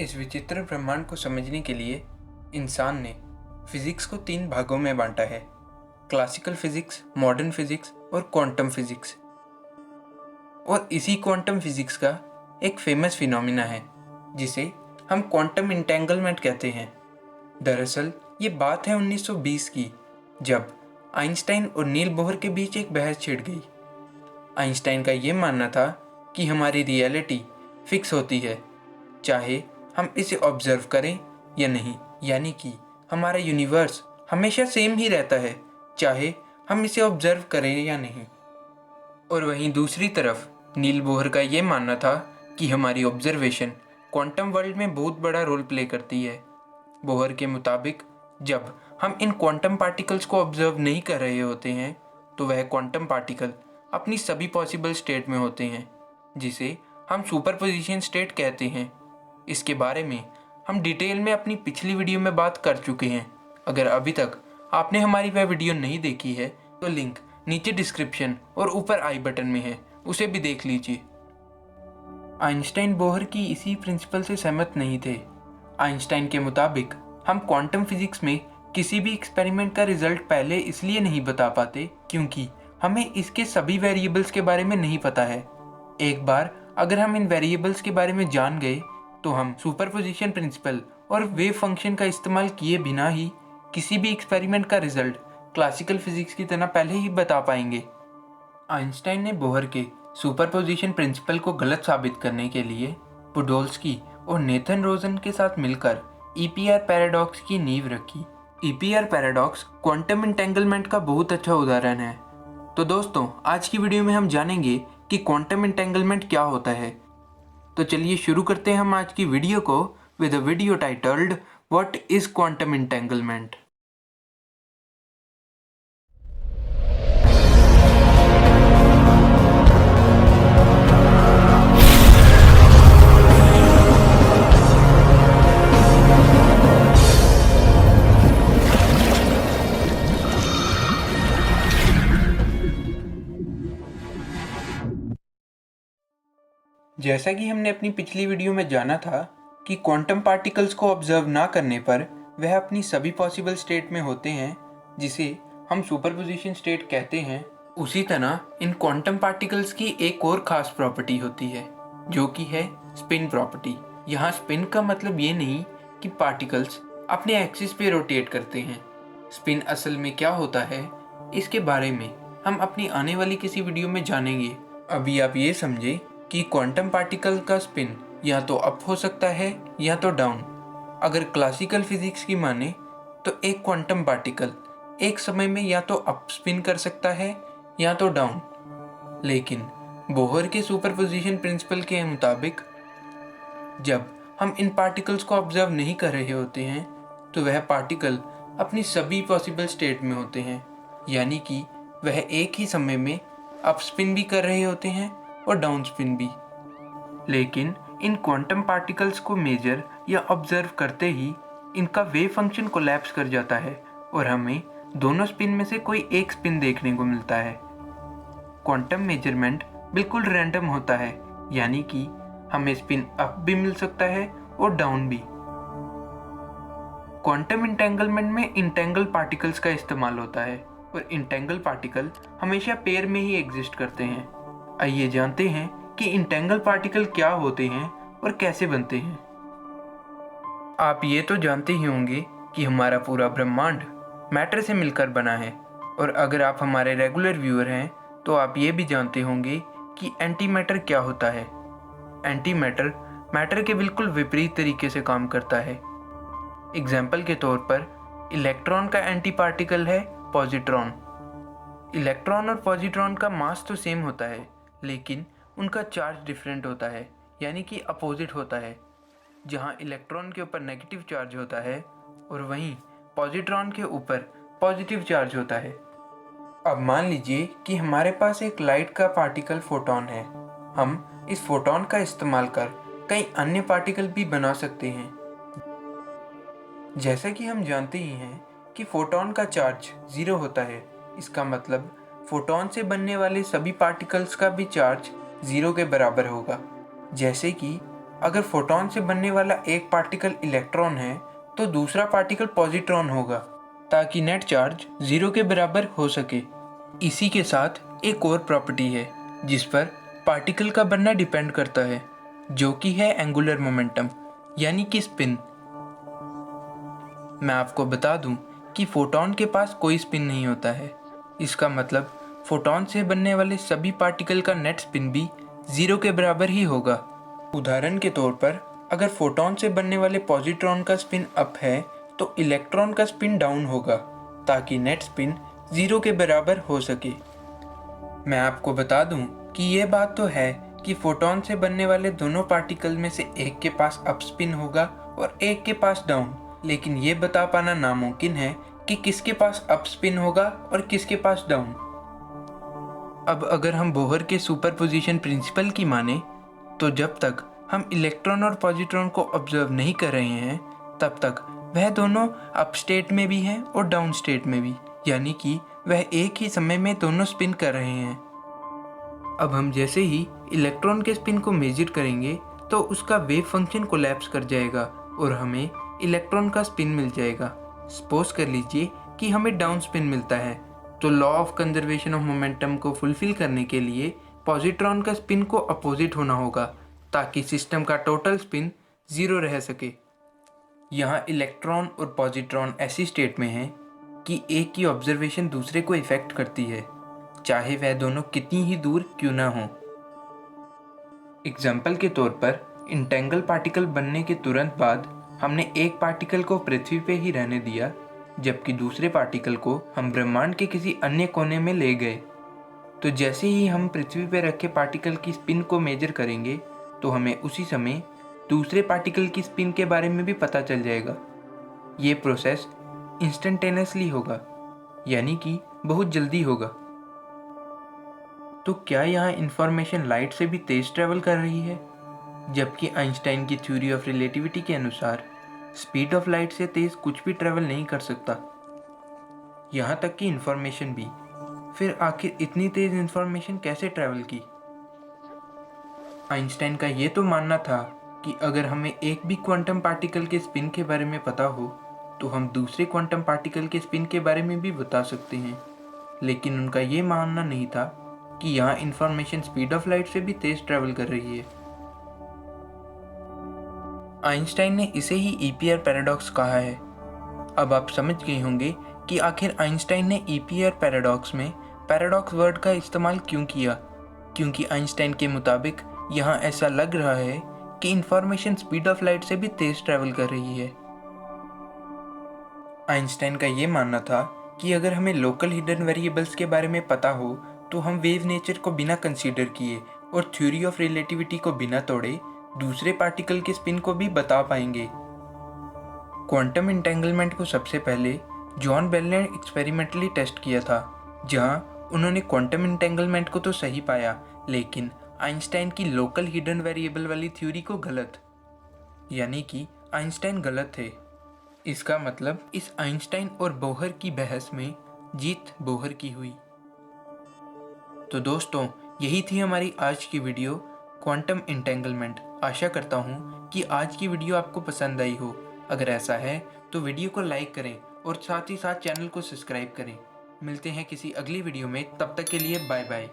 इस विचित्र ब्रह्मांड को समझने के लिए इंसान ने फिजिक्स को 3 भागों में बांटा है। क्लासिकल फिजिक्स, मॉडर्न फिजिक्स और क्वांटम फिजिक्स। और इसी क्वांटम फिजिक्स का एक फेमस फिनोमिना है जिसे हम क्वांटम इंटेंगलमेंट कहते हैं। दरअसल ये बात है 1920 की, जब आइंस्टाइन और नील बोहर के बीच एक बहस छिड़ गई। आइंस्टाइन का ये मानना था कि हमारी रियलिटी फिक्स होती है, चाहे हम इसे ऑब्जर्व करें या नहीं, यानी कि हमारा यूनिवर्स हमेशा सेम ही रहता है, चाहे हम इसे ऑब्जर्व करें या नहीं। और वहीं दूसरी तरफ नील बोहर का ये मानना था कि हमारी ऑब्जर्वेशन क्वांटम वर्ल्ड में बहुत बड़ा रोल प्ले करती है। बोहर के मुताबिक जब हम इन क्वांटम पार्टिकल्स को ऑब्जर्व नहीं कर रहे होते हैं तो वह क्वांटम पार्टिकल अपनी सभी पॉसिबल स्टेट में होते हैं, जिसे हम सुपरपोजिशन स्टेट कहते हैं। इसके बारे में हम डिटेल में अपनी पिछली वीडियो में बात कर चुके हैं। अगर अभी तक आपने हमारी वह वीडियो नहीं देखी है तो लिंक नीचे डिस्क्रिप्शन और ऊपर आई बटन में है, उसे भी देख लीजिए। आइंस्टाइन बोहर की इसी प्रिंसिपल से सहमत नहीं थे। आइंस्टाइन के मुताबिक हम क्वांटम फिजिक्स में किसी भी एक्सपेरिमेंट का रिजल्ट पहले इसलिए नहीं बता पाते क्योंकि हमें इसके सभी वेरिएबल्स के बारे में नहीं पता है। एक बार अगर हम इन वेरिएबल्स के बारे में जान गए तो हम सुपरपोजिशन प्रिंसिपल और वेव फंक्शन का इस्तेमाल किए बिना ही किसी भी एक्सपेरिमेंट का रिजल्ट क्लासिकल फिजिक्स की तरह पहले ही बता पाएंगे। आइंस्टाइन ने बोहर के सुपरपोजिशन प्रिंसिपल को गलत साबित करने के लिए पुडोल्स्की और नेथन रोजन के साथ मिलकर ईपीआर पैराडॉक्स की नींव रखी। ईपीआर पैराडॉक्स क्वांटम इंटेंगलमेंट का बहुत अच्छा उदाहरण है। तो दोस्तों, आज की वीडियो में हम जानेंगे कि क्वांटम इंटेंगलमेंट क्या होता है। तो चलिए शुरू करते हैं हम आज की वीडियो को with a video titled what is quantum entanglement. जैसा कि हमने अपनी पिछली वीडियो में जाना था कि क्वांटम पार्टिकल्स को ऑब्जर्व ना करने पर वह अपनी सभी पॉसिबल स्टेट में होते हैं, जिसे हम सुपरपोजिशन स्टेट कहते हैं। उसी तरह इन क्वांटम पार्टिकल्स की एक और खास प्रॉपर्टी होती है जो कि है स्पिन प्रॉपर्टी। यहाँ स्पिन का मतलब ये नहीं कि पार्टिकल्स अपने एक्सिस पे रोटेट करते हैं। स्पिन असल में क्या होता है इसके बारे में हम अपनी आने वाली किसी वीडियो में जानेंगे। अभी आप ये समझे कि क्वांटम पार्टिकल का स्पिन या तो अप हो सकता है या तो डाउन। अगर क्लासिकल फिजिक्स की माने तो एक क्वांटम पार्टिकल एक समय में या तो अप स्पिन कर सकता है या तो डाउन। लेकिन बोहर के सुपरपोजिशन प्रिंसिपल के मुताबिक जब हम इन पार्टिकल्स को ऑब्जर्व नहीं कर रहे होते हैं तो वह पार्टिकल अपनी सभी पॉसिबल स्टेट में होते हैं, यानी कि वह एक ही समय में अप स्पिन भी कर रहे होते हैं और डाउन स्पिन भी। लेकिन इन क्वांटम पार्टिकल्स को मेजर या ऑब्जर्व करते ही इनका वेव फंक्शन कोलैप्स कर जाता है और हमें दोनों स्पिन में से कोई एक स्पिन देखने को मिलता है। क्वांटम मेजरमेंट बिल्कुल रैंडम होता है, यानी कि हमें स्पिन अप भी मिल सकता है और डाउन भी। क्वांटम इंटेंगलमेंट में इंटेंगल पार्टिकल्स का इस्तेमाल होता है और इंटेंगल पार्टिकल हमेशा पेयर में ही एग्जिस्ट करते हैं। आइए जानते हैं कि इंटेंगल पार्टिकल क्या होते हैं और कैसे बनते हैं। आप ये तो जानते ही होंगे कि हमारा पूरा ब्रह्मांड मैटर से मिलकर बना है, और अगर आप हमारे रेगुलर व्यूअर हैं तो आप ये भी जानते होंगे कि एंटी मैटर क्या होता है। एंटी मैटर मैटर के बिल्कुल विपरीत तरीके से काम करता है। एग्जाम्पल के तौर पर इलेक्ट्रॉन का एंटी पार्टिकल है पॉजिट्रॉन। इलेक्ट्रॉन और पॉजिट्रॉन का मास तो सेम होता है, लेकिन उनका चार्ज डिफरेंट होता है, यानी कि अपोजिट होता है। जहाँ इलेक्ट्रॉन के ऊपर नेगेटिव चार्ज होता है और वहीं पॉजिट्रॉन के ऊपर पॉजिटिव चार्ज होता है। अब मान लीजिए कि हमारे पास एक लाइट का पार्टिकल फोटॉन है। हम इस फोटॉन का इस्तेमाल कर कई अन्य पार्टिकल भी बना सकते हैं। जैसा कि हम जानते ही हैं कि फोटॉन का चार्ज 0 होता है। इसका मतलब फोटॉन से बनने वाले सभी पार्टिकल्स का भी चार्ज 0 के बराबर होगा। जैसे कि अगर फोटॉन से बनने वाला एक पार्टिकल इलेक्ट्रॉन है तो दूसरा पार्टिकल पॉजिट्रॉन होगा, ताकि नेट चार्ज 0 के बराबर हो सके। इसी के साथ एक और प्रॉपर्टी है जिस पर पार्टिकल का बनना डिपेंड करता है, जो कि है एंगुलर मोमेंटम, यानी कि स्पिन। मैं आपको बता दूं कि फोटॉन के पास कोई स्पिन नहीं होता है। इसका मतलब फोटॉन से बनने वाले सभी पार्टिकल का नेट स्पिन भी 0 के बराबर ही होगा। उदाहरण के तौर पर अगर फोटॉन से बनने वाले पॉजिट्रॉन का स्पिन अप है तो इलेक्ट्रॉन का स्पिन डाउन होगा, ताकि नेट स्पिन 0 के बराबर हो सके। मैं आपको बता दूं कि ये बात तो है कि फोटॉन से बनने वाले दोनों पार्टिकल में से एक के पास अप स्पिन होगा और एक के पास डाउन, लेकिन ये बता पाना नामुमकिन है कि किसके पास अप स्पिन होगा और किसके पास डाउन। अब अगर हम बोहर के सुपरपोजिशन प्रिंसिपल की माने तो जब तक हम इलेक्ट्रॉन और पॉजिट्रॉन को ऑब्जर्व नहीं कर रहे हैं तब तक वह दोनों अप स्टेट में भी हैं और डाउन स्टेट में भी, यानी कि वह एक ही समय में दोनों स्पिन कर रहे हैं। अब हम जैसे ही इलेक्ट्रॉन के स्पिन को मेजर करेंगे तो उसका वेव फंक्शन कोलैप्स कर जाएगा और हमें इलेक्ट्रॉन का स्पिन मिल जाएगा। सपोज कर लीजिए कि हमें डाउन स्पिन मिलता है, तो law of conservation of momentum को फुलफिल करने के लिए पॉजिट्रॉन का स्पिन को अपोजिट होना होगा, ताकि सिस्टम का टोटल स्पिन 0 रह सके। यहाँ इलेक्ट्रॉन और पॉजिट्रॉन ऐसी स्टेट में हैं कि एक की ऑब्जर्वेशन दूसरे को इफेक्ट करती है, चाहे वह दोनों कितनी ही दूर क्यों ना हो। एग्जाम्पल के तौर पर इंटेंगल पार्टिकल बनने के तुरंत बाद हमने एक पार्टिकल को पृथ्वी पे ही रहने दिया, जबकि दूसरे पार्टिकल को हम ब्रह्मांड के किसी अन्य कोने में ले गए। तो जैसे ही हम पृथ्वी पर रखे पार्टिकल की स्पिन को मेजर करेंगे तो हमें उसी समय दूसरे पार्टिकल की स्पिन के बारे में भी पता चल जाएगा। ये प्रोसेस इंस्टेंटेनियसली होगा, यानी कि बहुत जल्दी होगा। तो क्या यहाँ इंफॉर्मेशन लाइट से भी तेज ट्रैवल कर रही है? जबकि आइंस्टाइन की थ्योरी ऑफ रिलेटिविटी के अनुसार स्पीड ऑफ लाइट से तेज कुछ भी ट्रैवल नहीं कर सकता, यहाँ तक कि इंफॉर्मेशन भी। फिर आखिर इतनी तेज इंफॉर्मेशन कैसे ट्रैवल की? आइंस्टाइन का ये तो मानना था कि अगर हमें एक भी क्वांटम पार्टिकल के स्पिन के बारे में पता हो तो हम दूसरे क्वांटम पार्टिकल के स्पिन के बारे में भी बता सकते हैं, लेकिन उनका ये मानना नहीं था कि यहाँ इंफॉर्मेशन स्पीड ऑफ लाइट से भी तेज ट्रैवल कर रही है। आइंस्टाइन ने इसे ही ईपीआर पैराडॉक्स कहा है। अब आप समझ गए होंगे कि आखिर आइंस्टाइन ने ईपीआर पैराडॉक्स में पैराडॉक्स वर्ड का इस्तेमाल क्यों किया, क्योंकि आइंस्टाइन के मुताबिक यहाँ ऐसा लग रहा है कि इंफॉर्मेशन स्पीड ऑफ लाइट से भी तेज ट्रैवल कर रही है। आइंस्टाइन का ये मानना था कि अगर हमें लोकल हिडन वेरिएबल्स के बारे में पता हो तो हम वेव नेचर को बिना कंसीडर किए और थ्योरी ऑफ रिलेटिविटी को बिना तोड़े दूसरे पार्टिकल के स्पिन को भी बता पाएंगे। क्वांटम इंटेंगलमेंट को सबसे पहले जॉन बेल ने एक्सपेरिमेंटली टेस्ट किया था, जहां उन्होंने क्वांटम इंटेंगलमेंट को तो सही पाया, लेकिन आइंस्टाइन की लोकल हिडन वेरिएबल वाली थ्योरी को गलत, यानी कि आइंस्टाइन गलत थे। इसका मतलब इस आइंस्टाइन और बोहर की बहस में जीत बोहर की हुई। तो दोस्तों, यही थी हमारी आज की वीडियो क्वांटम इंटेंगलमेंट। आशा करता हूँ कि आज की वीडियो आपको पसंद आई हो। अगर ऐसा है तो वीडियो को लाइक करें और साथ ही साथ चैनल को सब्सक्राइब करें। मिलते हैं किसी अगली वीडियो में, तब तक के लिए बाय बाय।